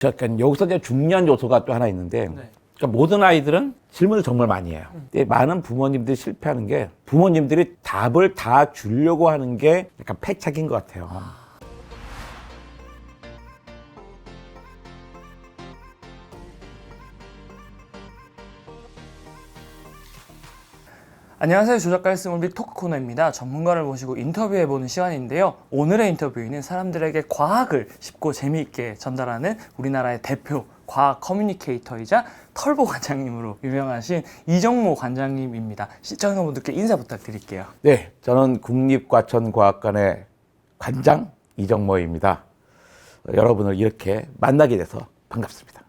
그러니까 여기서 이제 중요한 요소가 또 하나 있는데, 그러니까 모든 아이들은 질문을 정말 많이 해요. 근데 많은 부모님들이 실패하는 게 부모님들이 답을 다 주려고 하는 게 약간 패착인 것 같아요. 안녕하세요. 조작가의 스몰빅 토크 코너입니다. 전문가를 모시고 인터뷰해보는 시간인데요. 오늘의 인터뷰인은 사람들에게 과학을 쉽고 재미있게 전달하는 우리나라의 대표 과학 커뮤니케이터이자 털보 관장님으로 유명하신 이정모 관장님입니다. 시청자분들께 인사 부탁드릴게요. 네, 저는 국립과천과학관의 관장 이정모입니다. 여러분을 이렇게 만나게 돼서 반갑습니다.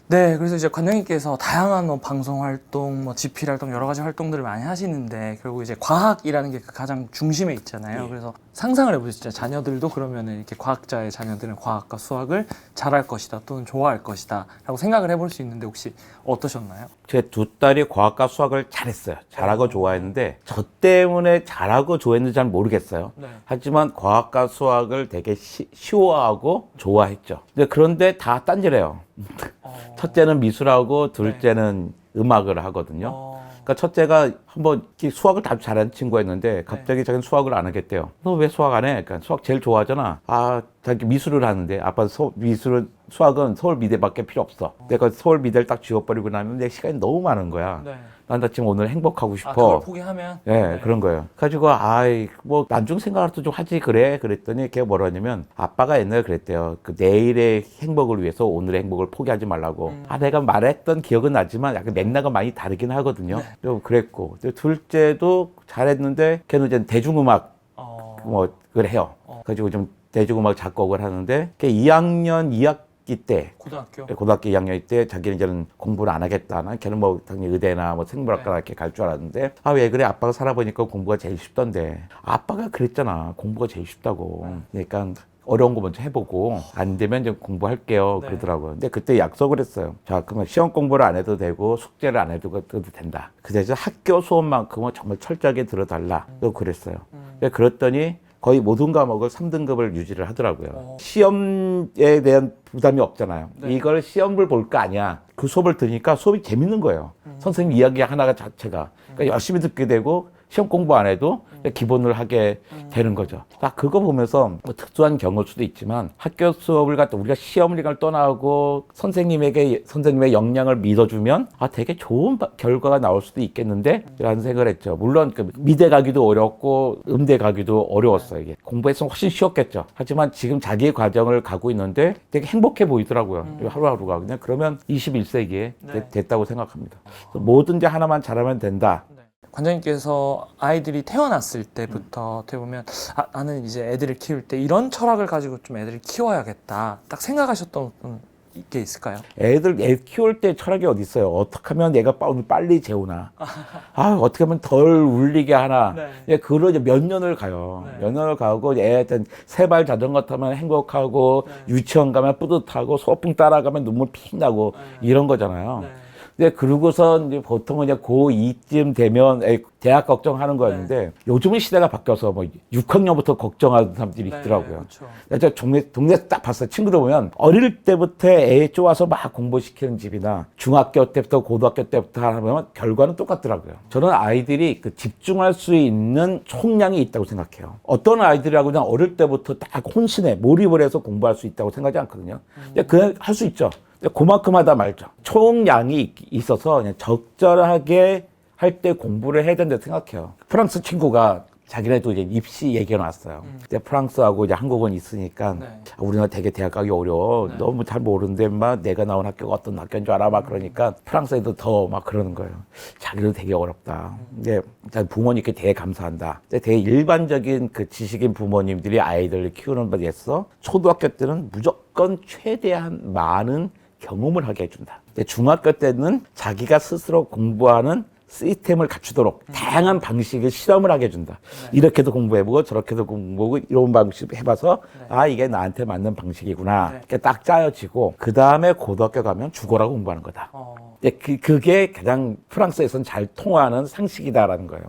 네, 그래서 이제 관장님께서 다양한 방송 활동, 집필 활동, 여러 가지 활동들을 많이 하시는데 결국 이제 과학이라는 게 그 가장 중심에 있잖아요. 그래서 상상을 해보세요. 진짜 자녀들도 그러면은 이렇게 과학자의 자녀들은 과학과 수학을 잘할 것이다 또는 좋아할 것이다 라고 생각을 해볼 수 있는데 혹시 어떠셨나요? 제 두 딸이 과학과 수학을 잘했어요. 잘하고 좋아했는데 저 때문에 잘하고 좋아했는지 잘 모르겠어요. 하지만 과학과 수학을 되게 쉬워하고 좋아했죠. 그런데 다 딴지래요. 첫째는 미술하고 둘째는 음악을 하거든요. 그러니까 첫째가 한번 수학을 다 잘하는 친구였는데 갑자기 자기는 수학을 안 하겠대요. 너 왜 수학 안 해? 그러니까 수학 제일 좋아하잖아. 자기 미술을 하는데 아빠 미술은 수학은 서울미대밖에 필요 없어. 내가 서울미대를 딱 지워버리고 나면 내 시간이 너무 많은 거야. 난 지금 오늘 행복하고 싶어. 그걸 포기하면? 네, 그런 거예요. 가지고 뭐 나중 생각을 좀 하지 그래. 그랬더니 걔가 뭐라 하냐면 아빠가 옛날에 그랬대요. 그 내일의 행복을 위해서 오늘의 행복을 포기하지 말라고. 내가 말했던 기억은 나지만 약간 맥락은 많이 다르긴 하거든요. 좀 그랬고 둘째도 잘했는데 걔는 이제 대중음악 그걸 해요. 가지고 좀 대중음악 작곡을 하는데 걔 2학년 2학기 때 고등학교 2학년 때 자기는 이제는 공부를 안 하겠다. 걔는 뭐 당연히 의대나 뭐 생물학과 이렇게 갈 줄 알았는데 왜 그래? 아빠가 살아보니까 공부가 제일 쉽던데. 아빠가 그랬잖아. 공부가 제일 쉽다고. 그러니까 어려운 거 먼저 해보고 안 되면 이제 공부할게요. 그러더라고요. 근데 그때 약속을 했어요. 자, 그러면 시험 공부를 안 해도 되고 숙제를 안 해도 된다. 그 대신 학교 수업만큼은 정말 철저하게 들어달라. 또 그랬어요. 그랬더니 거의 모든 과목을 3등급을 유지를 하더라고요. 시험에 대한 부담이 없잖아요. 이걸 시험을 볼 거 아니야. 그 수업을 들으니까 수업이 재밌는 거예요. 선생님 이야기 하나가 자체가. 그러니까 열심히 듣게 되고 시험 공부 안 해도 기본을 하게 되는 거죠. 그거 보면서 뭐 특수한 경우일 수도 있지만 학교 수업을 갖다 우리가 시험을 떠나고 선생님의 역량을 믿어주면 되게 좋은 결과가 나올 수도 있겠는데 라는 생각을 했죠. 물론 미대 가기도 어렵고 음대 가기도 어려웠어요. 이게 공부했으면 훨씬 쉬웠겠죠. 하지만 지금 자기의 과정을 가고 있는데 되게 행복해 보이더라고요. 하루하루가. 그러면 21세기에 됐다고 생각합니다. 뭐든지 하나만 잘하면 된다. 관장님께서 아이들이 태어났을 때부터 어떻게 보면 나는 이제 애들을 키울 때 이런 철학을 가지고 좀 애들을 키워야겠다 딱 생각하셨던 게 있을까요? 애 키울 때 철학이 어디 있어요? 어떻게 하면 얘가 빨리 재우나? 어떻게 하면 덜 울리게 하나? 그걸로 이제 몇 년을 가요. 몇 년을 가고 애한테 세발 자전거 타면 행복하고 유치원 가면 뿌듯하고 소풍 따라가면 눈물 핑 나고 이런 거잖아요. 근데 그러고서 이제 보통은 이제 고2쯤 되면 대학 걱정하는 거였는데 요즘은 시대가 바뀌어서 뭐 6학년부터 걱정하는 사람들이 있더라고요. 제가 동네에서 딱 봤어요. 친구들 보면 어릴 때부터 애 좋아서 막 공부시키는 집이나 중학교 때부터 고등학교 때부터 하면 결과는 똑같더라고요. 저는 아이들이 집중할 수 있는 총량이 있다고 생각해요. 어떤 아이들하고 그냥 어릴 때부터 딱 혼신에 몰입을 해서 공부할 수 있다고 생각하지 않거든요. 그냥 할 수 있죠. 그만큼 하다 말죠. 총량이 있어서 그냥 적절하게 할 때 공부를 해야 된다고 생각해요. 프랑스 친구가 자기네도 이제 입시 얘기해 놨어요. 근데 프랑스하고 이제 한국은 있으니까 우리나라 되게 대학 가기 어려워. 너무 잘 모르는데 내가 나온 학교가 어떤 학교인 줄 알아? 그러니까 프랑스 애도 더 그러는 거예요. 자기도 되게 어렵다. 근데 부모님께 되게 감사한다. 근데 되게 일반적인 지식인 부모님들이 아이들을 키우는 데 있어서 초등학교 때는 무조건 최대한 많은 경험을 하게 해준다. 중학교 때는 자기가 스스로 공부하는 시스템을 갖추도록 다양한 방식의 실험을 하게 해준다. 이렇게도 공부해보고 저렇게도 공부하고 이런 방식 해봐서 이게 나한테 맞는 방식이구나. 이렇게 딱 짜여지고 그 다음에 고등학교 가면 죽어라 공부하는 거다. 그게 가장 프랑스에서는 잘 통하는 상식이다라는 거예요.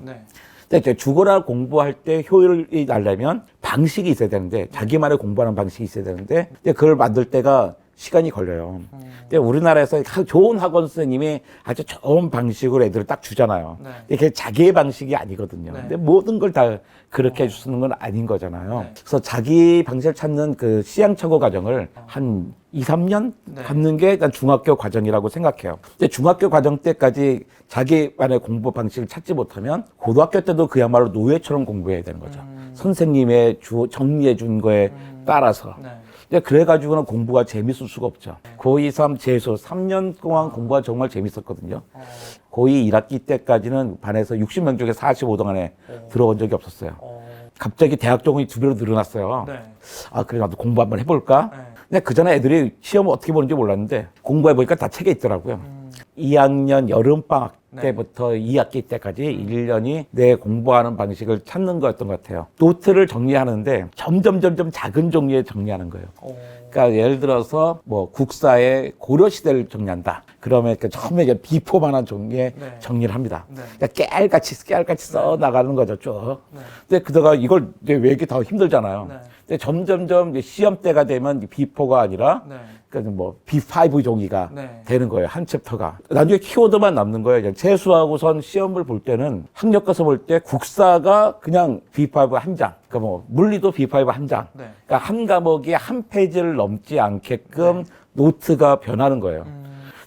근데 죽어라 공부할 때 효율이 나려면 방식이 있어야 되는데 자기만의 공부하는 방식이 있어야 되는데 그걸 만들 때가 시간이 걸려요. 근데 우리나라에서 좋은 학원 선생님이 아주 좋은 방식으로 애들을 딱 주잖아요. 네. 이게 자기의 방식이 아니거든요. 네. 근데 모든 걸 다 그렇게 해주는 건 아닌 거잖아요. 그래서 자기 방식을 찾는 그 시행착오 과정을 한 2, 3년 네. 갖는 게 일단 중학교 과정이라고 생각해요. 근데 중학교 과정 때까지 자기만의 공부 방식을 찾지 못하면 고등학교 때도 그야말로 노예처럼 공부해야 되는 거죠. 선생님의 정리해 준 거에 따라서. 네. 근데 그래가지고는 공부가 재밌을 수가 없죠. 고2, 3, 재수 3년 동안 공부가 정말 재밌었거든요. 고2 1학기 때까지는 반에서 60명 중에 45등 안에 들어온 적이 없었어요. 갑자기 대학 종이 2배로 늘어났어요. 네. 아, 그래, 나도 공부 한번 해볼까? 네. 근데 그 전에 애들이 시험을 어떻게 보는지 몰랐는데 공부해보니까 다 책에 있더라고요. 2학년 여름방학 네. 때부터 2학기 때까지 1년이 내 공부하는 방식을 찾는 거였던 것 같아요. 노트를 정리하는데 점점 작은 종류에 정리하는 거예요. 그러니까 예를 들어서 뭐 국사의 고려시대를 정리한다. 그러면 처음에 이제 비포만한 종류에 네. 정리를 합니다. 네. 그러니까 깨알같이 써 나가는 거죠, 쭉. 네. 근데 그다가 이걸 이제 외우기 더 힘들잖아요. 네. 근데 점점점 이제 시험 때가 되면 비포가 아니라 네. 그러니까 뭐 B5 종이가 네. 되는 거예요. 한 챕터가. 나중에 키워드만 남는 거예요. 재수하고선 시험을 볼 때는 학력 가서 볼 때 국사가 그냥 B5 한 장. 그러니까 뭐 물리도 B5 한 장. 네. 그러니까 한 과목이 한 페이지를 넘지 않게끔 노트가 변하는 거예요.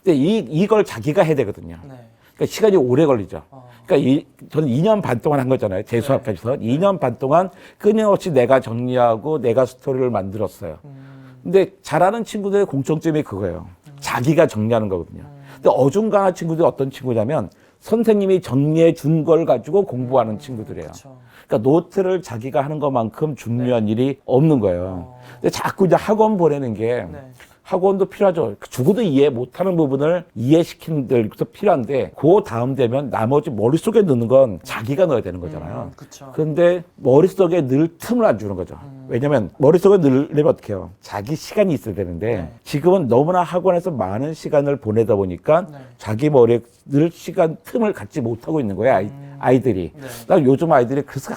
근데 이걸 자기가 해야 되거든요. 네. 그러니까 시간이 오래 걸리죠. 그러니까 저는 2년 반 동안 한 거잖아요. 재수학까지서. 2년 반 동안 끊임없이 내가 정리하고 내가 스토리를 만들었어요. 근데 잘하는 친구들의 공통점이 그거예요. 자기가 정리하는 거거든요. 근데 어중간한 친구들이 어떤 친구냐면 선생님이 정리해 준 걸 가지고 공부하는 친구들이에요. 그쵸. 그러니까 노트를 자기가 하는 것만큼 중요한 일이 없는 거예요. 근데 자꾸 이제 학원 보내는 게 네. 학원도 필요하죠. 죽어도 이해 못하는 부분을 이해시키는 데도 필요한데 그 다음 되면 나머지 머릿속에 넣는 건 자기가 넣어야 되는 거잖아요. 그쵸. 그런데 머릿속에 늘 틈을 안 주는 거죠. 왜냐면 머릿속에 넣으려면 어떻게 해요? 자기 시간이 있어야 되는데 네. 지금은 너무나 학원에서 많은 시간을 보내다 보니까 네. 자기 머리에 늘 시간 틈을 갖지 못하고 있는 거예요. 아이들이. 네. 나 요즘 아이들이 그래서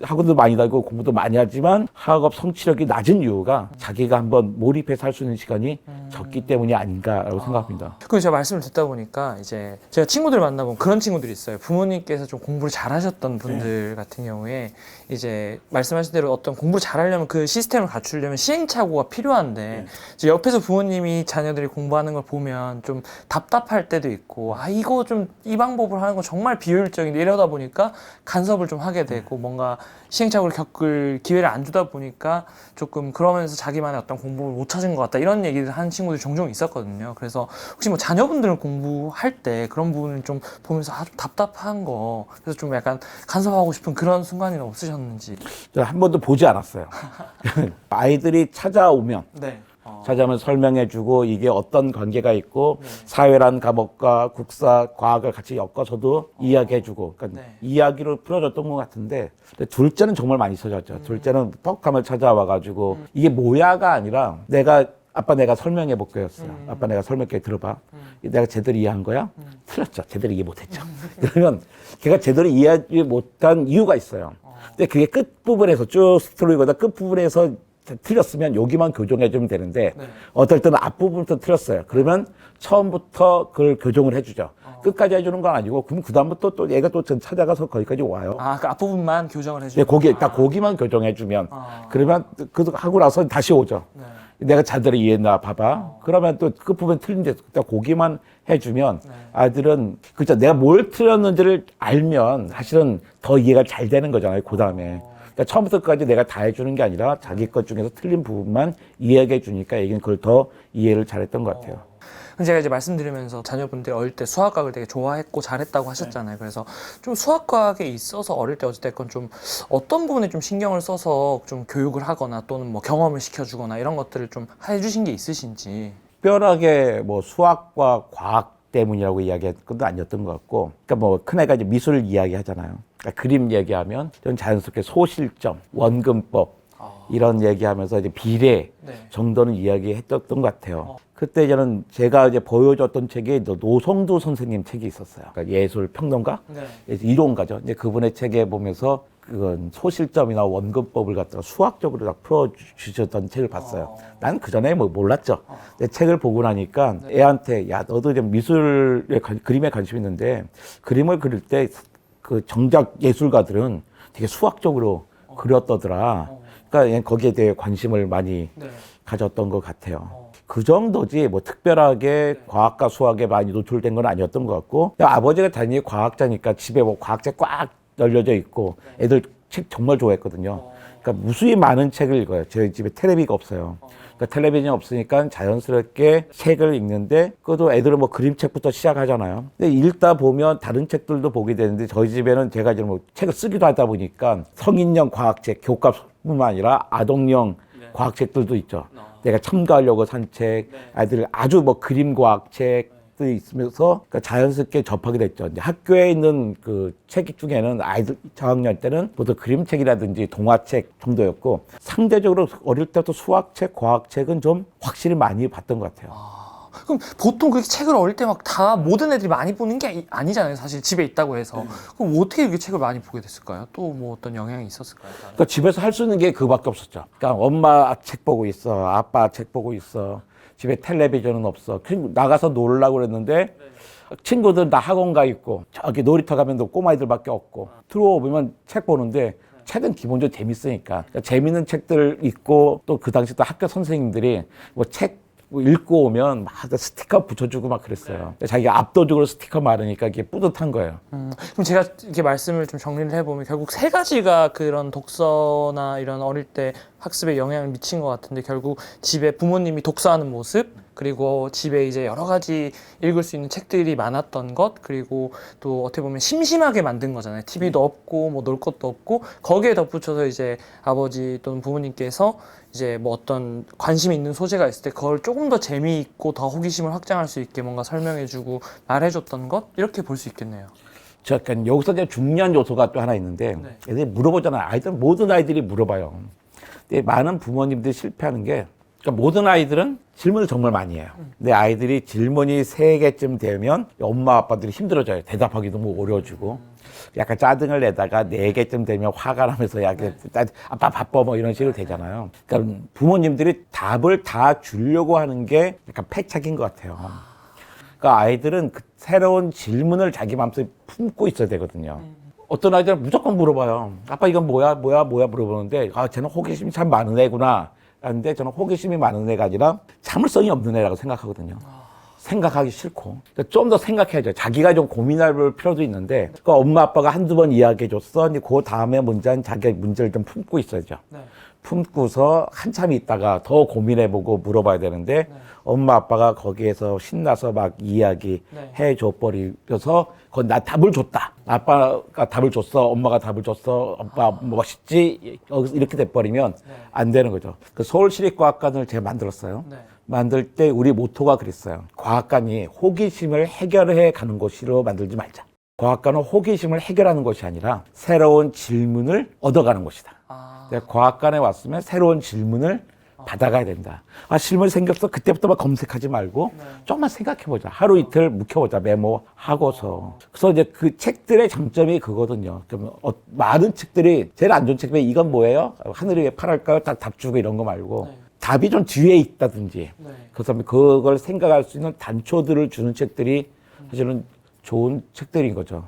학원도 많이 다니고 공부도 많이 하지만 학업 성취력이 낮은 이유가 자기가 한번 몰입해서 할 수 있는 시간이 적기 때문이 아닌가라고 생각합니다. 그리고 제가 말씀을 듣다 보니까 이제 제가 친구들 만나보면 그런 친구들이 있어요. 부모님께서 좀 공부를 잘하셨던 분들 같은 경우에 이제 말씀하신 대로 어떤 공부를 잘하려면 그 시스템을 갖추려면 시행착오가 필요한데 이제 옆에서 부모님이 자녀들이 공부하는 걸 보면 좀 답답할 때도 있고 아 이거 좀 이 방법을 하는 건 정말 비효율적인데 이러다 보니까 간섭을 좀 하게 되고 뭔가 시행착오를 겪을 기회를 안 주다 보니까 조금 그러면서 자기만의 어떤 공부를 못 찾은 것 같다 이런 얘기를 하는 친구들이 종종 있었거든요. 그래서 혹시 뭐 자녀분들은 공부할 때 그런 부분을 좀 보면서 아 좀 답답한 거 그래서 좀 약간 간섭하고 싶은 그런 순간이 없으셨는지. 저는 한 번도 보지 않았어요. 아이들이 찾아오면 네. 찾아오면 설명해주고 이게 어떤 관계가 있고 사회란 과목과 국사, 과학을 같이 엮어서도 이야기해주고 그러니까 네. 이야기로 풀어줬던 것 같은데 근데 둘째는 정말 많이 써줬죠. 둘째는 뻑하면 찾아와가지고 이게 뭐야가 아니라 아빠 내가 설명해 볼게였어요. 아빠 내가 설명해 들어봐. 내가 제대로 이해한 거야? 틀렸죠. 제대로 이해 못했죠. 그러면 걔가 제대로 이해하지 못한 이유가 있어요. 근데 그게 끝부분에서 쭉 스토리보다 끝부분에서 틀렸으면 여기만 교정해주면 되는데 네. 어떨 때는 앞부분부터 틀렸어요. 그러면 처음부터 그걸 교정을 해주죠. 끝까지 해주는 건 아니고 그럼 그다음부터 또 얘가 또 찾아가서 거기까지 와요. 아, 그 앞부분만 교정을 네, 해주고. 딱 거기만 교정해주면 그러면 그 하고 나서 다시 오죠. 네. 내가 제대로 이해했나 봐봐. 그러면 또 끝부분 틀린데 딱 거기만 해주면 아이들은 그죠. 내가 뭘 틀렸는지를 알면 사실은 더 이해가 잘 되는 거잖아요. 그 다음에. 그러니까 처음부터 끝까지 내가 다 해주는 게 아니라 자기 것 중에서 틀린 부분만 이해해 주니까 애기는 그걸 더 이해를 잘했던 것 같아요. 그럼 제가 이제 말씀드리면서 자녀분들이 어릴 때 수학과학을 되게 좋아했고 잘했다고 하셨잖아요. 그래서 좀 수학과학에 있어서 어릴 때 어찌됐건 좀 어떤 부분에 좀 신경을 써서 좀 교육을 하거나 또는 뭐 경험을 시켜주거나 이런 것들을 좀 해주신 게 있으신지. 특별하게 뭐 수학과 과학 때문이라고 이야기한 것도 아니었던 것 같고, 그러니까 뭐 큰애가 이제 미술 이야기 하잖아요. 그러니까 그림 얘기하면 전 자연스럽게 소실점, 원근법 이런 얘기하면서 이제 비례 네. 정도는 이야기했던 것 같아요. 그때 저는 제가 이제 보여줬던 책이 노성두 선생님 책이 있었어요. 그러니까 예술 평론가, 네. 이론가죠. 이제 그분의 책에 보면서 그건 소실점이나 원근법을 갖다가 수학적으로 다 풀어주셨던 책을 봤어요. 난 그전에 뭐 몰랐죠. 근데 책을 보고 나니까 애한테 야 너도 좀 미술에 그림에 관심 있는데 그림을 그릴 때 그 정작 예술가들은 되게 수학적으로 그렸더더라. 그러니까 거기에 대해 관심을 많이 가졌던 것 같아요. 그 정도지 뭐 특별하게 과학과 수학에 많이 노출된 건 아니었던 것 같고 아버지가 당연히 과학자니까 집에 뭐 과학책 꽉 널려져 있고 애들 책 정말 좋아했거든요. 그러니까 무수히 많은 책을 읽어요. 저희 집에 텔레비가 없어요. 그러니까 텔레비전이 없으니까 자연스럽게 책을 읽는데 그것도 애들은 뭐 그림책부터 시작하잖아요. 근데 읽다 보면 다른 책들도 보게 되는데 저희 집에는 제가 이제 뭐 책을 쓰기도 하다 보니까 성인용 과학책, 교과뿐만 아니라 아동용 과학책들도 있죠. 내가 첨가하려고 산 책, 아이들 아주 뭐 그림 과학책도 있으면서 그러니까 자연스럽게 접하게 됐죠. 이제 학교에 있는 그 책 중에는 아이들 저학년 때는 보통 그림책이라든지 동화책 정도였고 상대적으로 어릴 때부터 수학책, 과학책은 좀 확실히 많이 봤던 것 같아요. 그럼 보통 그렇게 책을 어릴 때 막 다 모든 애들이 많이 보는 게 아니잖아요. 사실 집에 있다고 해서. 그럼 어떻게 이렇게 책을 많이 보게 됐을까요? 또 뭐 어떤 영향이 있었을까요? 그러니까 집에서 할 수 있는 게 그거밖에 없었죠. 그러니까 엄마 책 보고 있어, 아빠 책 보고 있어, 집에 텔레비전은 없어. 나가서 놀라고 그랬는데 친구들 다 학원 가 있고 저기 놀이터 가면 또 꼬마애들밖에 없고 들어오면 책 보는데 책은 기본적으로 재밌으니까 그러니까 재밌는 책들 있고 또 그 당시 또 학교 선생님들이 뭐 책 읽고 오면 막 스티커 붙여주고 막 그랬어요. 자기가 압도적으로 스티커 많으니까 이게 뿌듯한 거예요. 그럼 제가 이렇게 말씀을 좀 정리를 해보면 결국 세 가지가 그런 독서나 이런 어릴 때 학습에 영향을 미친 것 같은데 결국 집에 부모님이 독서하는 모습 그리고 집에 이제 여러 가지 읽을 수 있는 책들이 많았던 것 그리고 또 어떻게 보면 심심하게 만든 거잖아요. TV도 없고 뭐 놀 것도 없고 거기에 덧붙여서 이제 아버지 또는 부모님께서 이제 뭐 어떤 관심 있는 소재가 있을 때 그걸 조금 더 재미있고 더 호기심을 확장할 수 있게 뭔가 설명해주고 말해줬던 것 이렇게 볼 수 있겠네요. 그러니까 여기서 이제 중요한 요소가 또 하나 있는데 애들이 물어보잖아요. 아이들 모든 아이들이 물어봐요. 근데 많은 부모님들이 실패하는 게 그러니까 모든 아이들은 질문을 정말 많이 해요. 근데 아이들이 질문이 3개쯤 되면 엄마 아빠들이 힘들어져요. 대답하기 너무 어려워지고 약간 짜증을 내다가 4개쯤 되면 화가 나면서 약간 아빠 바빠 뭐 이런 식으로 되잖아요. 그러니까 부모님들이 답을 다 주려고 하는 게 약간 패착인 것 같아요. 그러니까 아이들은 그 새로운 질문을 자기 마음속에 품고 있어야 되거든요. 어떤 아이들은 무조건 물어봐요. 아빠 이건 뭐야 물어보는데 아 쟤는 호기심이 참 많은 애구나. 근데 저는 호기심이 많은 애가 아니라 참을성이 없는 애라고 생각하거든요. 생각하기 싫고. 그러니까 좀 더 생각해야죠. 자기가 좀 고민할 필요도 있는데 그러니까 엄마 아빠가 한두 번 이야기해줬어. 그 다음에 문제는 자기가 문제를 좀 품고 있어야죠. 품고서 한참 있다가 더 고민해보고 물어봐야 되는데 엄마 아빠가 거기에서 신나서 막 이야기해 줘버려서 그건 나 답을 줬다. 아빠가 답을 줬어. 엄마가 답을 줬어. 아빠 멋있지? 이렇게 돼버리면 안 되는 거죠. 그 서울시립과학관을 제가 만들었어요. 만들 때 우리 모토가 그랬어요. 과학관이 호기심을 해결해 가는 곳으로 만들지 말자. 과학관은 호기심을 해결하는 것이 아니라 새로운 질문을 얻어가는 곳이다. 과학관에 왔으면 새로운 질문을 받아가야 된다. 아, 질문이 생겼어. 그때부터 막 검색하지 말고 조금만 생각해보자. 하루 이틀 묵혀보자. 메모하고서. 그래서 이제 그 책들의 장점이 그거거든요. 많은 책들이 제일 안 좋은 책이 이건 뭐예요? 하늘이 왜 파랄까요? 다 답 주고 이런 거 말고 답이 좀 뒤에 있다든지 그래서 그걸 생각할 수 있는 단초들을 주는 책들이 사실은 좋은 책들인 거죠.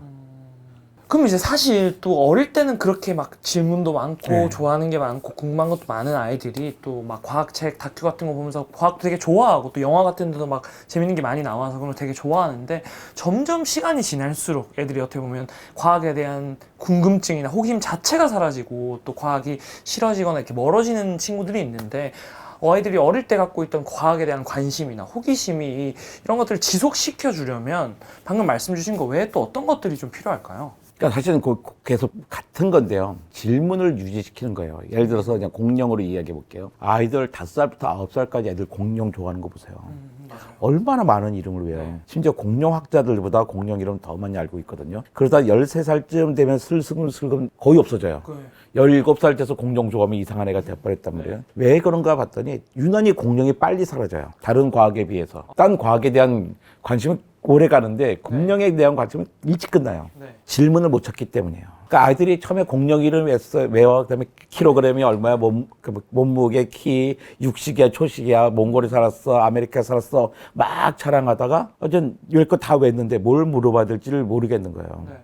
그럼 이제 사실 또 어릴 때는 그렇게 막 질문도 많고 좋아하는 게 많고 궁금한 것도 많은 아이들이 또 막 과학책, 다큐 같은 거 보면서 과학도 되게 좋아하고 또 영화 같은 데도 막 재밌는 게 많이 나와서 그런 걸 되게 좋아하는데 점점 시간이 지날수록 애들이 어떻게 보면 과학에 대한 궁금증이나 호기심 자체가 사라지고 또 과학이 싫어지거나 이렇게 멀어지는 친구들이 있는데 아이들이 어릴 때 갖고 있던 과학에 대한 관심이나 호기심이 이런 것들을 지속시켜 주려면 방금 말씀 주신 거 외에 또 어떤 것들이 좀 필요할까요? 그러니까 사실은 계속 같은 건데요. 질문을 유지시키는 거예요. 예를 들어서 그냥 공룡으로 이야기해 볼게요. 아이들 5살부터 9살까지 애들 공룡 좋아하는 거 보세요. 얼마나 많은 이름을 외워요. 심지어 공룡학자들보다 공룡 이름 더 많이 알고 있거든요. 그러다 13살쯤 되면 슬슬 거의 없어져요. 17살 돼서 공룡 좋아하면 이상한 애가 돼버렸단 말이에요. 왜 그런가 봤더니 유난히 공룡이 빨리 사라져요. 다른 과학에 비해서. 딴 과학에 대한 관심은 오래 가는데 공룡에 대한 관심은 일찍 끝나요. 질문을 못 찾기 때문이에요. 그러니까 아이들이 처음에 공룡 이름 외워, 그다음에 킬로그램이 얼마야, 몸무게, 키, 육식이야, 초식이야, 몽골에 살았어, 아메리카에 살았어, 막 자랑하다가 어전 이거 다 외웠는데 뭘 물어봐야 될지를 모르겠는 거예요. 네.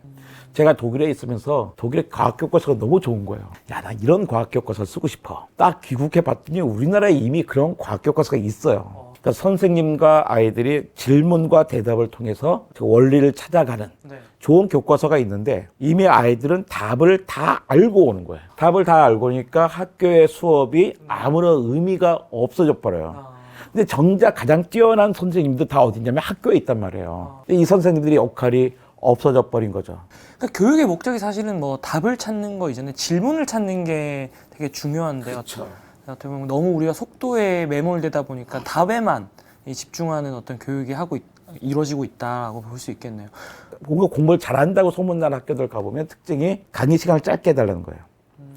제가 독일에 있으면서 독일의 과학 교과서가 너무 좋은 거예요. 야, 나 이런 과학 교과서 쓰고 싶어. 딱 귀국해 봤더니 우리나라에 이미 그런 과학 교과서가 있어요. 그러니까 선생님과 아이들이 질문과 대답을 통해서 그 원리를 찾아가는 네. 좋은 교과서가 있는데 이미 아이들은 답을 다 알고 오는 거예요. 답을 다 알고 오니까 학교의 수업이 아무런 의미가 없어져 버려요. 근데 정작 가장 뛰어난 선생님도 다 어디냐면 학교에 있단 말이에요. 근데 이 선생님들의 역할이 없어져 버린 거죠. 그러니까 교육의 목적이 사실은 뭐 답을 찾는 거 이전에 질문을 찾는 게 되게 중요한데 그렇죠. 어떻게 보면 너무 우리가 속도에 매몰되다 보니까 답에만 집중하는 어떤 교육이 이루어지고 있다고 볼 수 있겠네요. 뭔가 공부를 잘한다고 소문난 학교들 가보면 특징이 강의 시간을 짧게 해달라는 거예요.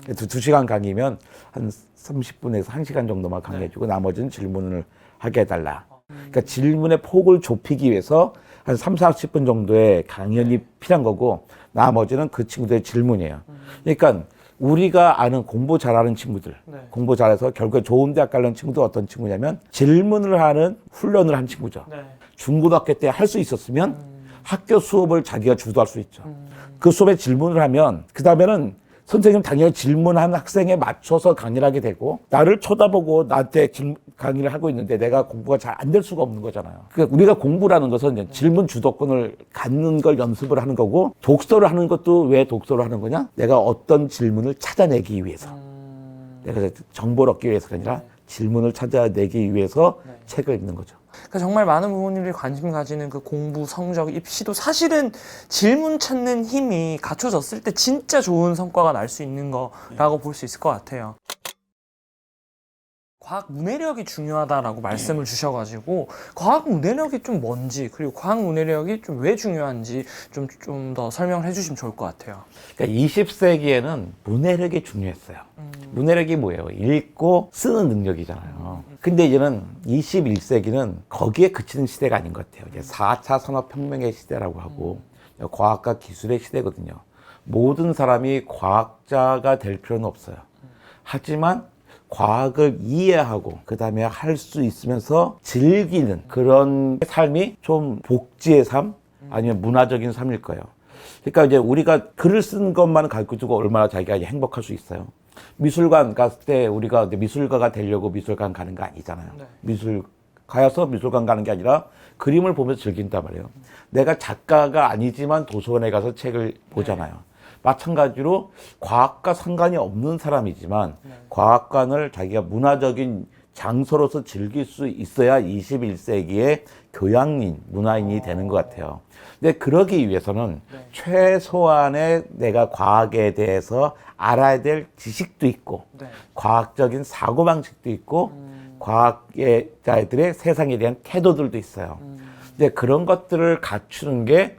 2시간 강의면 한 30분에서 1시간 정도만 강의해주고 나머지는 질문을 하게 해달라. 그러니까 질문의 폭을 좁히기 위해서 한 30-40분 정도의 강연이 필요한 거고 나머지는 그 친구들의 질문이에요. 그러니까 우리가 아는 공부 잘하는 친구들, 공부 잘해서 결국에 좋은 대학 가려는 친구도 어떤 친구냐면 질문을 하는 훈련을 한 친구죠. 중고등학교 때 할 수 있었으면 학교 수업을 자기가 주도할 수 있죠. 그 수업에 질문을 하면 그 다음에는 선생님 당연히 질문한 학생에 맞춰서 강의를 하게 되고 나를 쳐다보고 나한테 강의를 하고 있는데 내가 공부가 잘 안 될 수가 없는 거잖아요. 그러니까 우리가 공부라는 것은 이제 질문 주도권을 갖는 걸 연습을 하는 거고 독서를 하는 것도 왜 독서를 하는 거냐? 내가 어떤 질문을 찾아내기 위해서 내가 정보를 얻기 위해서가 아니라 질문을 찾아내기 위해서 책을 읽는 거죠. 그러니까 정말 많은 부모님들이 관심 가지는 그 공부, 성적, 입시도 사실은 질문 찾는 힘이 갖춰졌을 때 진짜 좋은 성과가 날 수 있는 거라고 볼 수 있을 것 같아요. 과학 문해력이 중요하다라고 말씀을 주셔가지고 과학 문해력이 좀 뭔지 그리고 과학 문해력이 좀 왜 중요한지 좀 더 설명을 해주시면 좋을 것 같아요. 그러니까 20세기에는 문해력이 중요했어요. 문해력이 뭐예요? 읽고 쓰는 능력이잖아요. 근데 이제는 21세기는 거기에 그치는 시대가 아닌 것 같아요. 이제 4차 산업혁명의 시대라고 하고 과학과 기술의 시대거든요. 모든 사람이 과학자가 될 필요는 없어요. 하지만 과학을 이해하고 그 다음에 할 수 있으면서 즐기는 그런 삶이 좀 복지의 삶 아니면 문화적인 삶일 거예요. 그러니까 이제 우리가 글을 쓴 것만 가르쳐주고 얼마나 자기가 행복할 수 있어요. 미술관 갔을 때 우리가 이제 미술가가 되려고 미술관 가는 거 아니잖아요. 가서 미술관 가는 게 아니라 그림을 보면서 즐긴단 말이에요. 내가 작가가 아니지만 도서관에 가서 책을 보잖아요. 마찬가지로 과학과 상관이 없는 사람이지만 과학관을 자기가 문화적인 장소로서 즐길 수 있어야 21세기의 교양인, 문화인이 되는 것 같아요. 근데 그러기 위해서는 최소한의 내가 과학에 대해서 알아야 될 지식도 있고 과학적인 사고방식도 있고 과학자들의 세상에 대한 태도들도 있어요. 근데 그런 것들을 갖추는 게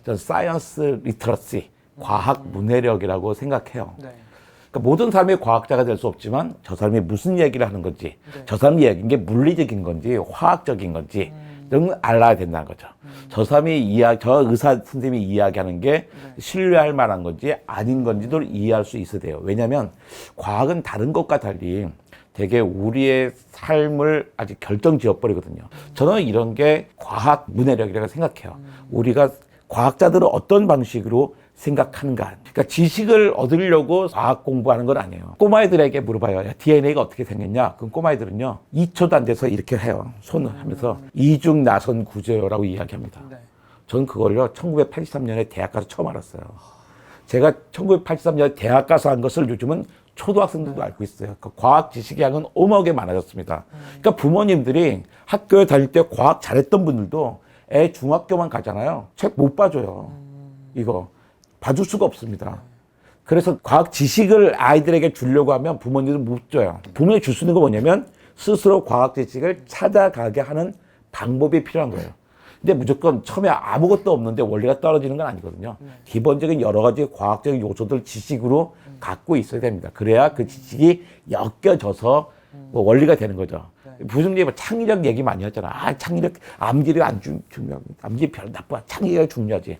전 사이언스 리터러시, 과학 문해력이라고 생각해요. 그러니까 모든 사람이 과학자가 될 수 없지만 저 사람이 무슨 얘기를 하는 건지 저 사람이 얘기한 게 물리적인 건지 화학적인 건지 등 알아야 된다는 거죠. 저 의사 선생님이 이야기하는 게 신뢰할 만한 건지 아닌 건지도 이해할 수 있어야 돼요. 왜냐하면 과학은 다른 것과 달리 되게 우리의 삶을 아주 결정지어버리거든요. 저는 이런 게 과학 문해력이라고 생각해요. 우리가 과학자들은 어떤 방식으로 생각하는가. 그러니까 지식을 얻으려고 과학 공부하는 건 아니에요. 꼬마애들에게 물어봐요. 야, DNA가 어떻게 생겼냐? 그럼 꼬마애들은요, 2초도 안 돼서 이렇게 해요. 손을 하면서 이중 나선 구조라고 이야기합니다. 저는 그걸요, 1983년에 대학 가서 처음 알았어요. 제가 1983년에 대학 가서 한 것을 요즘은 초등학생들도 알고 있어요. 그 과학 지식의 양은 어마어마하게 많아졌습니다. 그러니까 부모님들이 학교에 다닐 때 과학 잘했던 분들도 애 중학교만 가잖아요. 책 못 봐줘요. 이거. 봐줄 수가 없습니다. 그래서 과학 지식을 아이들에게 주려고 하면 부모님들은 못 줘요. 부모님이 줄 수 있는 건 뭐냐면 스스로 과학 지식을 찾아가게 하는 방법이 필요한 거예요. 근데 무조건 처음에 아무것도 없는데 원리가 떨어지는 건 아니거든요. 기본적인 여러 가지 과학적인 요소들 지식으로 갖고 있어야 됩니다. 그래야 그 지식이 엮여져서 뭐 원리가 되는 거죠. 부승리 창의력 얘기 많이 하잖아. 창의력, 암기력 안 중요하고, 암기 별로 나빠. 창의력이 중요하지.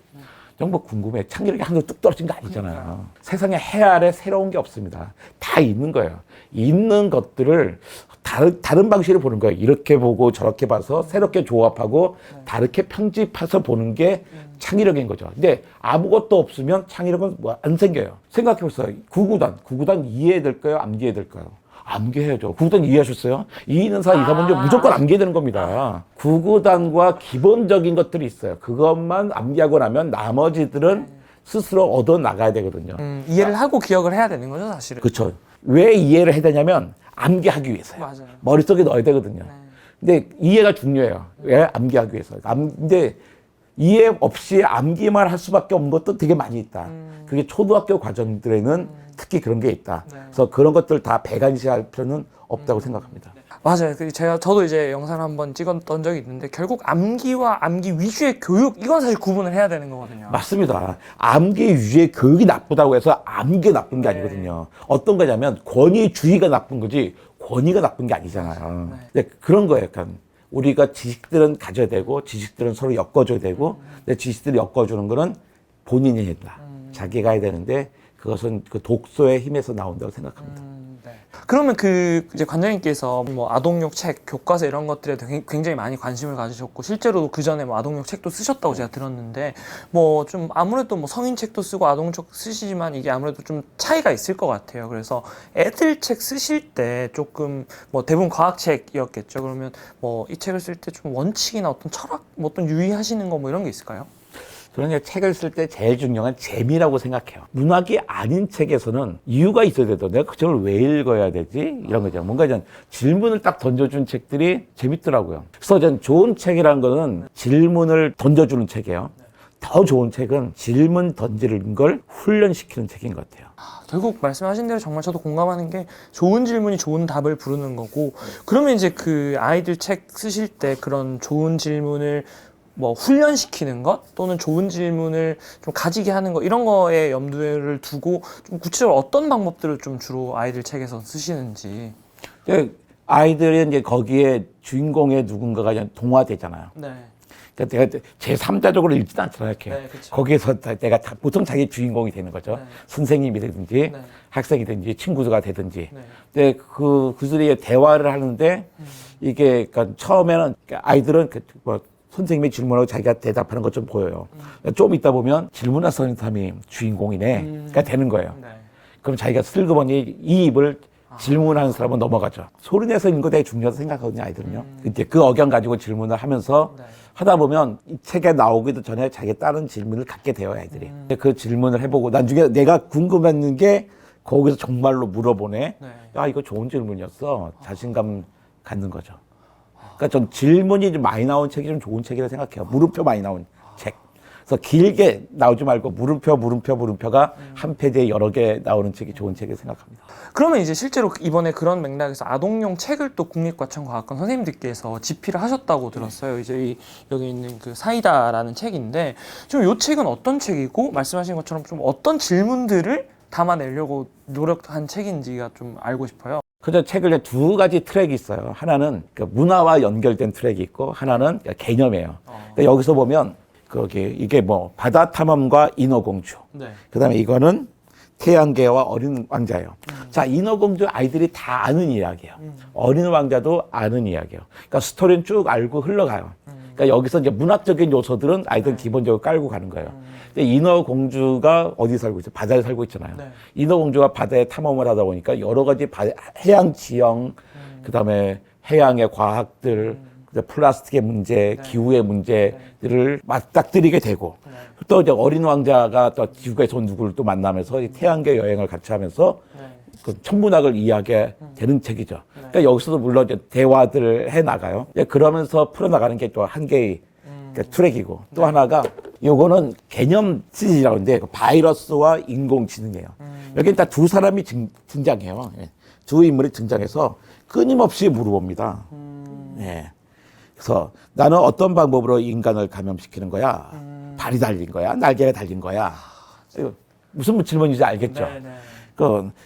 정말 궁금해. 창의력이 하늘로 뚝 떨어진 거 아니잖아요. 세상에 해 아래 새로운 게 없습니다. 다 있는 거예요. 있는 것들을 다른 방식으로 보는 거예요. 이렇게 보고 저렇게 봐서 새롭게 조합하고 다르게 편집해서 보는 게 창의력인 거죠. 근데 아무것도 없으면 창의력은 뭐 안 생겨요. 생각해보세요. 구구단 이해될까요? 암기해될까요? 암기해야죠. 구구단 이해하셨어요? 이해는 사, 이사문제 무조건 암기해야 되는 겁니다. 구구단과 기본적인 것들이 있어요. 그것만 암기하고 나면 나머지들은 스스로 얻어 나가야 되거든요. 이해를 하고 기억을 해야 되는 거죠, 사실은. 그렇죠. 왜 이해를 해야 되냐면 암기하기 위해서요. 맞아요. 머릿속에 넣어야 되거든요. 근데 이해가 중요해요. 왜? 암기하기 위해서. 근데 이해 없이 암기만 할 수밖에 없는 것도 되게 많이 있다. 그게 초등학교 과정들에는 특히 그런 게 있다. 그래서 그런 것들 다 배관시할 필요는 없다고 생각합니다. 맞아요. 저도 이제 영상을 한번 찍었던 적이 있는데 결국 암기와 암기 위주의 교육 이건 사실 구분을 해야 되는 거거든요. 맞습니다. 암기 위주의 교육이 나쁘다고 해서 암기가 나쁜 게 아니거든요. 어떤 거냐면 권위주의가 나쁜 거지 권위가 나쁜 게 아니잖아요. 근데 그런 거예요. 약간 우리가 지식들은 가져야 되고 지식들은 서로 엮어줘야 되고 근데 지식들을 엮어주는 거는 본인이 했다. 자기가 해야 되는데 그것은 그 독서의 힘에서 나온다고 생각합니다. 네. 그러면 이제 관장님께서 뭐 아동용 책, 교과서 이런 것들에 굉장히 많이 관심을 가지셨고 실제로도 그 전에 뭐 아동용 책도 쓰셨다고 제가 들었는데 뭐 좀 아무래도 뭐 성인 책도 쓰고 아동 책 쓰시지만 이게 아무래도 좀 차이가 있을 것 같아요. 그래서 애들 책 쓰실 때 조금 뭐 대부분 과학책이었겠죠. 그러면 뭐 이 책을 쓸 때 좀 원칙이나 어떤 철학, 뭐 어떤 유의하시는 거 뭐 이런 게 있을까요? 그러니까 책을 쓸 때 제일 중요한 재미라고 생각해요. 문학이 아닌 책에서는 이유가 있어야 돼도 내가 그 책을 왜 읽어야 되지? 이런 거죠. 뭔가 이제 질문을 딱 던져준 책들이 재밌더라고요. 그래서 전 좋은 책이라는 거는 질문을 던져주는 책이에요. 더 좋은 책은 질문 던지는 걸 훈련시키는 책인 것 같아요. 결국 말씀하신 대로 정말 저도 공감하는 게 좋은 질문이 좋은 답을 부르는 거고 그러면 이제 그 아이들 책 쓰실 때 그런 좋은 질문을 뭐 훈련시키는 것 또는 좋은 질문을 좀 가지게 하는 것 이런 거에 염두를 두고 좀 구체적으로 어떤 방법들을 좀 주로 아이들 책에서 쓰시는지. 아이들이 이제 거기에 주인공의 누군가가 그냥 동화되잖아요. 네. 그러니까 내가 제3자적으로 읽지도 않잖아요. 이렇게. 네, 그쵸. 거기에서 내가 보통 자기 주인공이 되는 거죠. 네. 선생님이 되든지 네. 학생이든지 친구가 되든지. 네. 근데 그들이 대화를 하는데 이게 그러니까 처음에는 아이들은 뭐 선생님이 질문하고 자기가 대답하는 것좀 보여요. 좀 있다 보면 질문한 사람이 주인공이네. 가 되는 거예요. 네. 그럼 자기가 슬그머니 이 입을 질문하는 사람은 넘어가죠. 소리 내서 읽는 거 되게 중요하다고 생각하거든요, 아이들은요. 이제 그 억양 가지고 질문을 하면서 네. 하다 보면 이 책에 나오기도 전에 자기 다른 질문을 갖게 돼요, 아이들이. 그 질문을 해보고 나중에 내가 궁금했는 게 거기서 정말로 물어보네. 네. 야, 이거 좋은 질문이었어. 자신감 갖는 거죠. 그러니까 전 질문이 좀 많이 나온 책이 좀 좋은 책이라 생각해요. 물음표 많이 나온 책. 그래서 길게 나오지 말고 물음표가 한 페이지에 여러 개 나오는 책이 좋은 책이라고 생각합니다. 그러면 이제 실제로 이번에 그런 맥락에서 아동용 책을 또 국립과천과학관 선생님들께서 집필을 하셨다고 들었어요. 이제 여기 있는 그 사이다라는 책인데 지금 이 책은 어떤 책이고 말씀하신 것처럼 좀 어떤 질문들을 담아내려고 노력한 책인지가 좀 알고 싶어요. 그저 책을 두 가지 트랙이 있어요. 하나는 그 문화와 연결된 트랙이 있고 하나는 개념이에요. 그러니까 여기서 보면 이게 뭐 바다 탐험과 인어공주. 네. 그다음에 이거는 태양계와 어린 왕자예요. 자, 인어공주 아이들이 다 아는 이야기예요. 어린 왕자도 아는 이야기예요. 그러니까 스토리는 쭉 알고 흘러가요. 그러니까 여기서 이제 문학적인 요소들은 아이들은 기본적으로 깔고 가는 거예요. 근데 인어공주가 어디 살고 있어요? 바다에 살고 있잖아요. 네. 인어공주가 바다에 탐험을 하다 보니까 여러 가지 해양 지형, 그다음에 해양의 과학들, 플라스틱의 문제, 기후의 문제들을 맞닥뜨리게 되고 또 이제 어린 왕자가 또 지구에서 누구를 또 만나면서 이 태양계 여행을 같이 하면서 그 천문학을 이해하게 되는 책이죠. 그러니까 여기서도 물론 이제 대화들을 해 나가요. 그러면서 풀어나가는 게 또 한 개의 트랙이고 또 하나가 요거는 개념 시리즈라고 하는데 바이러스와 인공지능이에요. 여기 딱 두 사람이 등장해요. 두 인물이 등장해서 끊임없이 물어봅니다. 예. 그래서 나는 어떤 방법으로 인간을 감염시키는 거야? 발이 달린 거야? 날개가 달린 거야? 무슨 질문인지 알겠죠?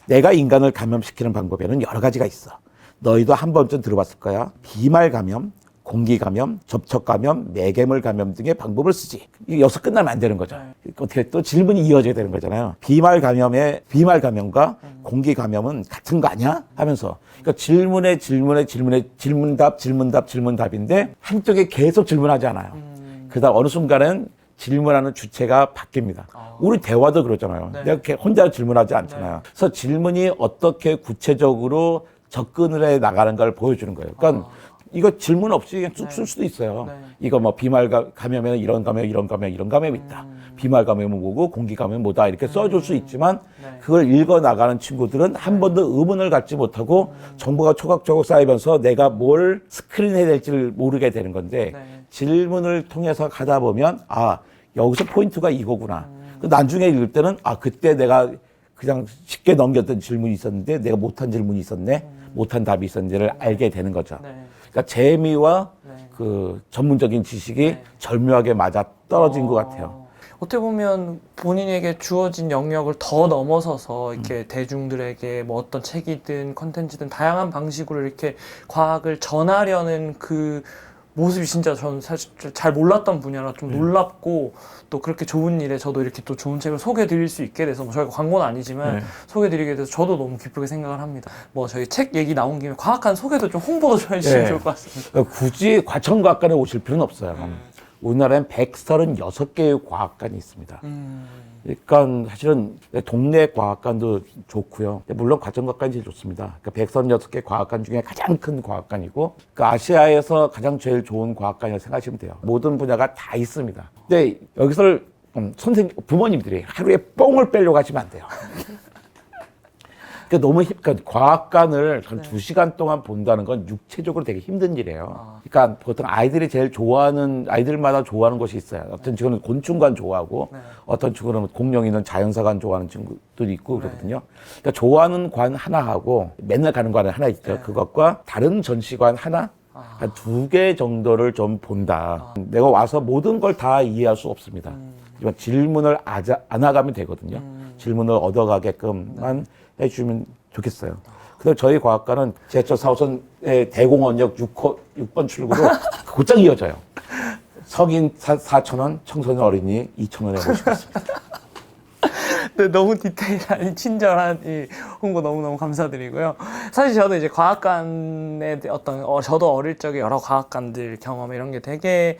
내가 인간을 감염시키는 방법에는 여러 가지가 있어. 너희도 한 번쯤 들어봤을 거야. 비말 감염, 공기 감염, 접촉 감염, 매개물 감염 등의 방법을 쓰지. 이게 여기서 끝나면 안 되는 거죠. 어떻게 또 질문이 이어져야 되는 거잖아요. 비말 감염과 공기 감염은 같은 거 아니야? 하면서. 그러니까 질문에 질문답인데 한쪽에 계속 질문하지 않아요. 그다음 어느 순간은 질문하는 주체가 바뀝니다. 우리 대화도 그러잖아요. 네. 내가 이렇게 혼자 질문하지 않잖아요. 그래서 질문이 어떻게 구체적으로 접근을 해 나가는 걸 보여주는 거예요. 그러니까 이거 질문 없이 그냥 쭉 쓸 수도 있어요. 이거 뭐 비말 감염에는 이런 감염이 있다. 비말 감염은 뭐고 공기 감염은 뭐다. 이렇게 써줄 수 있지만 그걸 읽어 나가는 친구들은 한 번도 의문을 갖지 못하고 정보가 초각초각 쌓이면서 내가 뭘 스크린해야 될지를 모르게 되는 건데 질문을 통해서 가다 보면 아 여기서 포인트가 이거구나. 나중에 읽을 때는 아 그때 내가 그냥 쉽게 넘겼던 질문이 있었는데 내가 못한 질문이 있었네. 못한 답이 있었는지를 알게 되는 거죠. 그러니까 재미와 그 전문적인 지식이 절묘하게 맞아 떨어진 것 같아요. 어떻게 보면 본인에게 주어진 영역을 더 넘어서서 이렇게 대중들에게 뭐 어떤 책이든 컨텐츠든 다양한 방식으로 이렇게 과학을 전하려는 그 모습이 진짜 저는 사실 잘 몰랐던 분야라 좀 놀랍고 또 그렇게 좋은 일에 저도 이렇게 또 좋은 책을 소개해 드릴 수 있게 돼서 뭐 저희가 광고는 아니지만 소개해 드리게 돼서 저도 너무 기쁘게 생각을 합니다. 뭐 저희 책 얘기 나온 김에 과학관 소개도 좀 홍보도 좀 해주시면 좋을 것 같습니다. 굳이 과천과학관에 오실 필요는 없어요. 우리나라엔 136개의 과학관이 있습니다. 그러니까 사실은 동네 과학관도 좋고요. 물론 과천과학관이 제일 좋습니다. 그러니까 136개 과학관 중에 가장 큰 과학관이고 그러니까 아시아에서 가장 제일 좋은 과학관이라고 생각하시면 돼요. 모든 분야가 다 있습니다. 근데 여기서 부모님들이 하루에 뽕을 빼려고 하시면 안 돼요. 그러니까 과학관을 한 2시간 동안 본다는 건 육체적으로 되게 힘든 일이에요. 그러니까 보통 아이들마다 좋아하는 것이 있어요. 어떤 친구는 곤충관 좋아하고 어떤 친구는 공룡 있는 자연사관 좋아하는 친구들이 있고 그러거든요. 그러니까 좋아하는 관 하나하고 맨날 가는 관 하나 있죠. 그것과 다른 전시관 하나? 한 2개 정도를 좀 본다. 내가 와서 모든 걸 다 이해할 수 없습니다. 하지만 질문을 안 나가면 되거든요. 질문을 얻어가게끔만 해주면 좋겠어요. 그리고 저희 과학관은 지하철 4호선의 대공원역 6번 출구로 곧장 이어져요. 성인 4,000원, 청소년 어린이 2,000원에 모시고 있습니다. 네, 너무 디테일한 친절한 이 홍보 너무너무 감사드리고요. 사실 저도 이제 과학관에 저도 어릴 적에 여러 과학관들 경험 이런 게 되게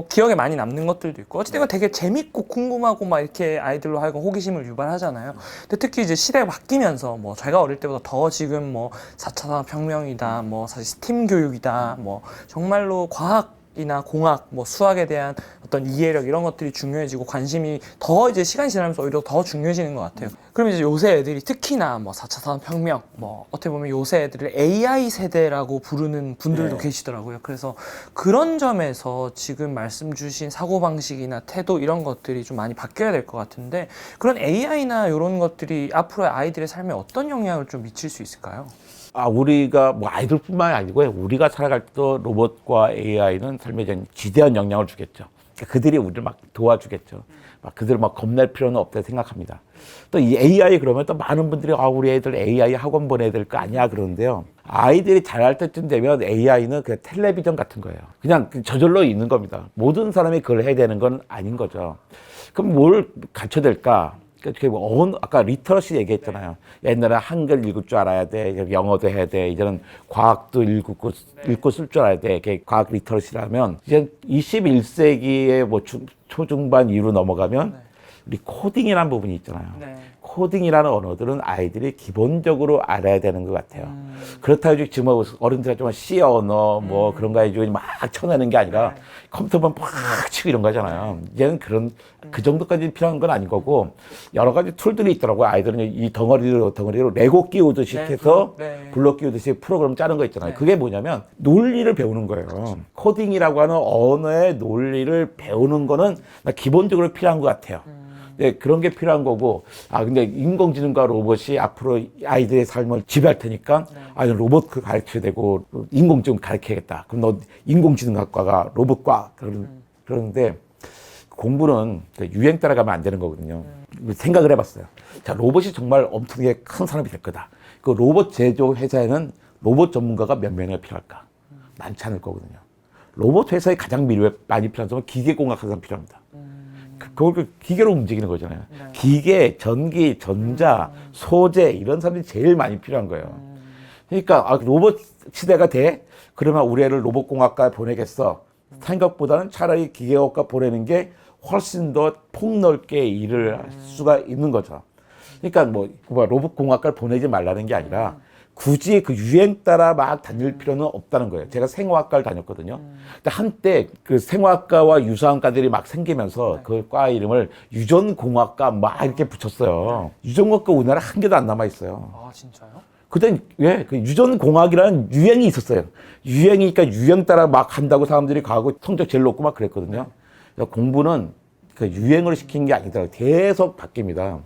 기억에 많이 남는 것들도 있고 어쨌든 되게 재밌고 궁금하고 막 이렇게 아이들로 하여금 호기심을 유발하잖아요. 근데 특히 이제 시대가 바뀌면서 뭐 제가 어릴 때보다 더 지금 뭐 4차 산업혁명이다, 뭐 사실 스팀 교육이다, 뭐 정말로 과학이나 공학, 뭐 수학에 대한 어떤 이해력 이런 것들이 중요해지고 관심이 더 이제 시간이 지나면서 오히려 더 중요해지는 것 같아요. 그럼 이제 요새 애들이 특히나 뭐 4차 산업혁명, 뭐 어떻게 보면 요새 애들을 AI 세대라고 부르는 분들도 계시더라고요. 그래서 그런 점에서 지금 말씀 주신 사고방식이나 태도 이런 것들이 좀 많이 바뀌어야 될 것 같은데 그런 AI나 이런 것들이 앞으로의 아이들의 삶에 어떤 영향을 좀 미칠 수 있을까요? 우리가 뭐 아이들뿐만이 아니고요. 우리가 살아갈 때도 로봇과 AI는 삶에 대한 지대한 영향을 주겠죠. 그들이 우리를 막 도와주겠죠. 그들을 막 겁낼 필요는 없다고 생각합니다. 또 이 AI 그러면 또 많은 분들이 우리 애들 AI 학원 보내야 될 거 아니야 그러는데요. 아이들이 자랄 때쯤 되면 AI는 그냥 텔레비전 같은 거예요. 그냥 저절로 있는 겁니다. 모든 사람이 그걸 해야 되는 건 아닌 거죠. 그럼 뭘 가르쳐야 될까? 아까 리터러시 얘기했잖아요. 옛날에 한글 읽을 줄 알아야 돼. 영어도 해야 돼. 이제는 과학도 읽고 쓸 줄 알아야 돼. 이게 과학 리터러시라면 이제 21세기의 뭐 초중반 이후로 넘어가면 우리 코딩이라는 부분이 있잖아요. 코딩이라는 언어들은 아이들이 기본적으로 알아야 되는 것 같아요. 그렇다고 지금 어른들 같지만 C 언어 뭐 그런 거 해가지고 막 쳐내는 게 아니라 컴퓨터만 팍 치고 이런 거잖아요. 이제는 그 정도까지 필요한 건 아닌 거고 여러 가지 툴들이 있더라고요. 아이들은 이 덩어리로 레고 끼우듯이 해서 블록 끼우듯이 프로그램 짜는 거 있잖아요. 그게 뭐냐면 논리를 배우는 거예요. 코딩이라고 하는 언어의 논리를 배우는 거는 기본적으로 필요한 것 같아요. 네, 그런 게 필요한 거고, 근데 인공지능과 로봇이 앞으로 아이들의 삶을 지배할 테니까, 로봇 가르쳐야 되고, 인공지능 가르쳐야겠다. 그럼 너 인공지능학과가 로봇과, 그러는데, 공부는 유행 따라가면 안 되는 거거든요. 생각을 해봤어요. 자, 로봇이 정말 엄청나게 큰 사람이 될 거다. 그 로봇 제조 회사에는 로봇 전문가가 몇 명이나 필요할까? 많지 않을 거거든요. 로봇 회사에 가장 많이 필요한 점은 기계공학 항상 필요합니다. 그걸 기계로 움직이는 거잖아요. 네. 기계, 전기, 전자, 소재 이런 사람들이 제일 많이 필요한 거예요. 그러니까 로봇 시대가 돼? 그러면 우리 애를 로봇공학과에 보내겠어. 생각보다는 차라리 기계공학과 보내는 게 훨씬 더 폭넓게 일을 할 수가 있는 거죠. 그러니까 뭐 로봇공학과를 보내지 말라는 게 아니라 굳이 그 유행 따라 막 다닐 필요는 없다는 거예요. 제가 생화학과를 다녔거든요. 근데 한때 그 생화학과와 유사한 과들이 막 생기면서 그 과 이름을 유전공학과 막 이렇게 붙였어요. 유전공학과 우리나라 한 개도 안 남아 있어요. 아 진짜요? 그땐 왜 그 유전공학이라는 유행이 있었어요. 유행이니까 유행 따라 막 한다고 사람들이 가고 성적 제일 높고 막 그랬거든요. 그러니까 공부는 그 유행을 시킨 게 아니더라고요. 계속 바뀝니다.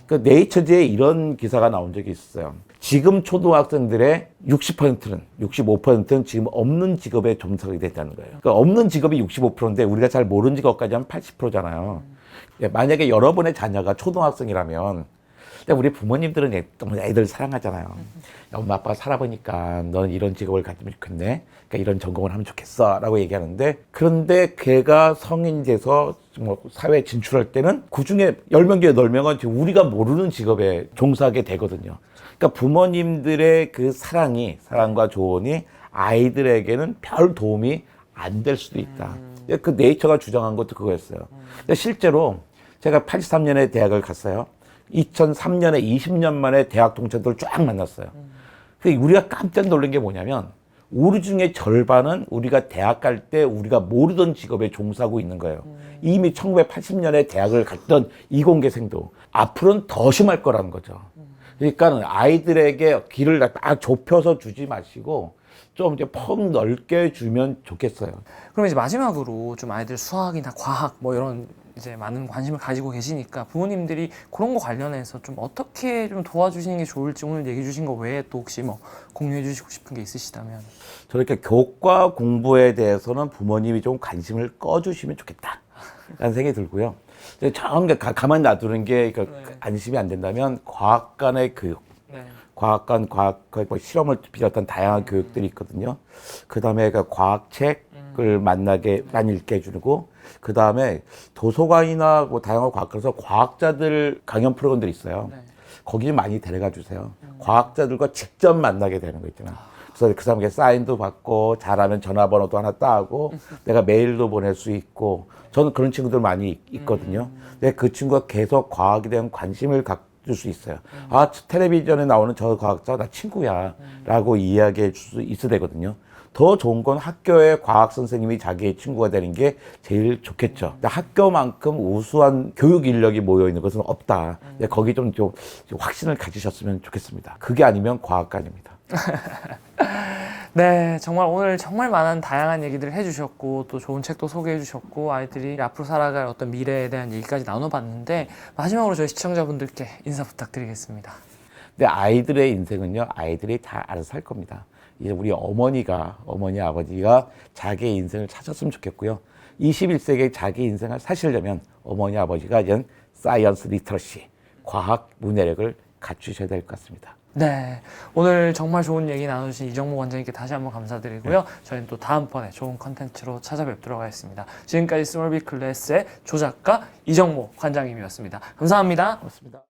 그 네이처지에 이런 기사가 나온 적이 있어요. 지금 초등학생들의 60%는 65%는 지금 없는 직업에 종사하게 됐다는 거예요. 그러니까 없는 직업이 65%인데 우리가 잘 모르는 직업까지 하면 80%잖아요. 만약에 여러분의 자녀가 초등학생이라면 우리 부모님들은 애들 사랑하잖아요. 엄마 아빠가 살아보니까 너는 이런 직업을 가지면 좋겠네. 그러니까 이런 전공을 하면 좋겠어 라고 얘기하는데, 그런데 걔가 성인 돼서 뭐 사회에 진출할 때는 그중에 10명 중에 8명은 지금 우리가 모르는 직업에 종사하게 되거든요. 그러니까 부모님들의 그 사랑과 조언이 아이들에게는 별 도움이 안 될 수도 있다. 그 네이처가 주장한 것도 그거였어요. 근데 실제로 제가 83년에 대학을 갔어요. 2003년에 20년 만에 대학 동창들을 쫙 만났어요. 우리가 깜짝 놀란 게 뭐냐면 우리 중에 절반은 우리가 대학 갈 때 우리가 모르던 직업에 종사하고 있는 거예요. 이미 1980년에 대학을 갔던 이공계생도 앞으로는 더 심할 거라는 거죠. 그러니까 아이들에게 길을 딱 좁혀서 주지 마시고 좀 이제 폭 넓게 주면 좋겠어요. 그럼 이제 마지막으로 좀 아이들 수학이나 과학 뭐 이런 이제 많은 관심을 가지고 계시니까 부모님들이 그런 거 관련해서 좀 어떻게 좀 도와주시는 게 좋을지 오늘 얘기해 주신 거 외에 또 혹시 뭐 공유해 주시고 싶은 게 있으시다면. 저렇게 교과 공부에 대해서는 부모님이 좀 관심을 꺼주시면 좋겠다 라는 생각이 들고요. 가만히 놔두는 게 안심이 안 된다면 과학간의 교육, 과학간 과학 뭐 실험을 비롯한 다양한 교육들이 있거든요. 그 다음에 과학책을 많이 읽게 해주고, 그 다음에 도서관이나 뭐 다양한 과학관에서 과학자들 강연 프로그램들이 있어요. 거기 많이 데려가 주세요. 과학자들과 직접 만나게 되는 거 있잖아요. 그래서 그 사람에게 사인도 받고 잘하면 전화번호도 하나 따고 내가 메일도 보낼 수 있고, 저는 그런 친구들 많이 있거든요. 근데 그 친구가 계속 과학에 대한 관심을 가질 수 있어요. 아, 텔레비전에 나오는 저 과학자 나 친구야 라고 이야기해 줄 수 있어야 되거든요. 더 좋은 건 학교의 과학 선생님이 자기의 친구가 되는 게 제일 좋겠죠. 학교만큼 우수한 교육 인력이 모여 있는 것은 없다. 거기 좀 확신을 가지셨으면 좋겠습니다. 그게 아니면 과학관입니다. 네, 정말 오늘 정말 많은 다양한 얘기들을 해주셨고 또 좋은 책도 소개해주셨고 아이들이 앞으로 살아갈 어떤 미래에 대한 얘기까지 나눠봤는데, 마지막으로 저희 시청자분들께 인사 부탁드리겠습니다. 근데 아이들의 인생은요, 아이들이 다 알아서 살 겁니다. 이제 우리 어머니, 아버지가 자기의 인생을 찾았으면 좋겠고요. 21세기에 자기 인생을 사시려면 어머니, 아버지가 이런 사이언스 리터러시, 과학 문해력을 갖추셔야 될 것 같습니다. 네, 오늘 정말 좋은 얘기 나눠주신 이정모 원장님께 다시 한번 감사드리고요. 저희는 또 다음번에 좋은 컨텐츠로 찾아뵙도록 하겠습니다. 지금까지 스몰 빅 클래스의 조작가 이정모 관장님이었습니다. 감사합니다. 고맙습니다.